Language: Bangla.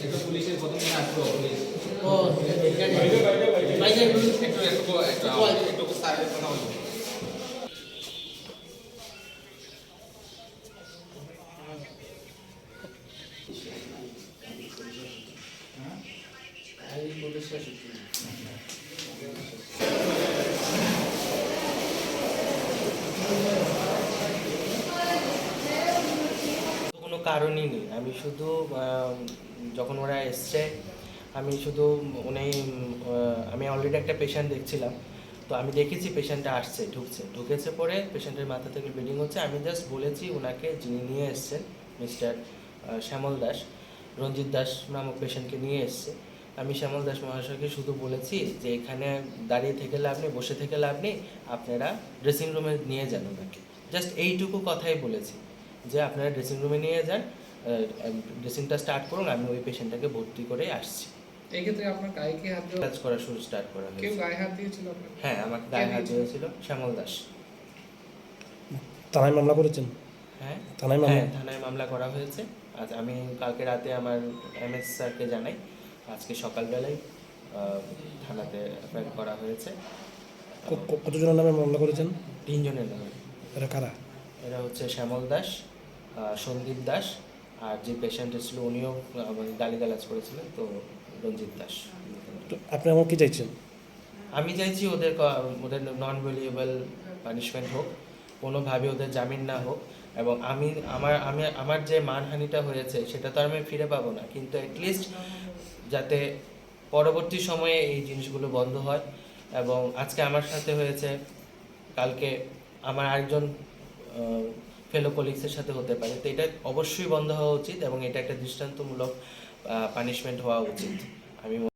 একটা পুলিশের প্রথম দিন আসলো পুলিশ ও বাইরে একটু সাইডে কথা বলবো। কোনো কারণই নেই। আমি শুধু যখন ওরা এসছে আমি শুধু আমি অলরেডি একটা পেশেন্ট দেখছিলাম, তো আমি দেখেছি পেশেন্টটা আসছে ঢুকেছে পরে পেশেন্টের মাথা থেকে ব্লিডিং হচ্ছে। আমি জাস্ট বলেছি ওনাকে, যিনি নিয়ে এসছেন মিস্টার শ্যামল দাস, রঞ্জিত দাস নামক পেশেন্টকে নিয়ে এসছে। আমি শ্যামল দাস মহাশয়কে শুধু বলেছি যে এখানে দাঁড়িয়ে থেকে লাভ নেই, বসে থেকে লাভ নেই, আপনারা ড্রেসিং রুমে নিয়ে যান ওনাকে। জাস্ট এইটুকু কথাই বলেছি যে আপনারা ড্রেসিং রুমে নিয়ে যান, ড্রেসিংটা স্টার্ট করুন, আমি ওই পেশেন্টটাকে ভর্তি করে আসছি। এই ক্ষেত্রে আপনার গায়ে কি হাত দেওয়া? কাজ করা স্টার্ট করা কেউ হয়েছে। গায়ে হাত দিয়েছিল আপনার? হ্যাঁ, আমাকে গায়ে হাত দিয়েছিল শ্যামল দাস। থানায় মামলা করেছেন? হ্যাঁ, থানায় মামলা করা হয়েছে। আজ আমি কালকে রাতে আমার এমএস স্যারকে জানাই, আজকে সকালবেলায় থানাতে এফআইআর করা হয়েছে। কতজনের নামে মামলা করেছেন? 3 জনের নামে। এরা কারা? এরা হচ্ছে শ্যামল দাস, সন্দীপ দাস, আর যে পেশেন্ট ছিল উনিও গালিগালাজ করেছিলেন, তো রঞ্জিত দাস। তো আপনি আমার কি চাইছেন? আমি চাইছি ওদের নন ভ্যালুয়েবল পানিশমেন্ট হোক, কোনোভাবে ওদের জামিন না হোক, এবং আমার যে মানহানিটা হয়েছে সেটা তো আমি ফিরে পাবো না, কিন্তু অ্যাটলিস্ট যাতে পরবর্তী সময়ে এই জিনিসগুলো বন্ধ হয়। এবং আজকে আমার সাথে হয়েছে, কালকে আমার আরেকজন ফেলো কলিগসের সাথে হতে পারে, তো এটা অবশ্যই বন্ধ হওয়া উচিত এবং এটা একটা দৃষ্টান্তমূলক পানিশমেন্ট হওয়া উচিত। আমি